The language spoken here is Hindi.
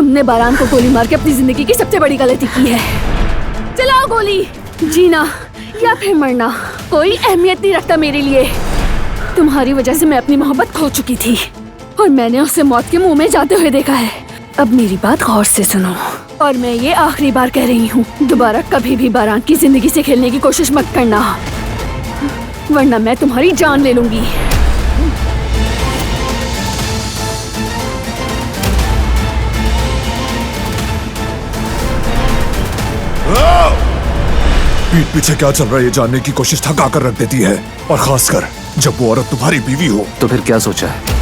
तुमने बारान को गोली मार के अपनी जिंदगी की सबसे बड़ी गलती की है। चलाओ गोली। जीना या फिर मरना कोई अहमियत नहीं रखता मेरे लिए। तुम्हारी वजह से मैं अपनी मोहब्बत खो चुकी थी और मैंने उसे मौत के मुंह में जाते हुए देखा है। अब मेरी बात गौर से सुनो और मैं ये आखिरी बार कह रही हूँ, दोबारा कभी भी बारान की जिंदगी से खेलने की कोशिश मत करना, वरना मैं तुम्हारी जान ले लूंगी। पीठ पीछे क्या चल रहा है ये जानने की कोशिश थका कर रख देती है, और खासकर जब वो औरत तुम्हारी बीवी हो। तो फिर क्या सोचा है?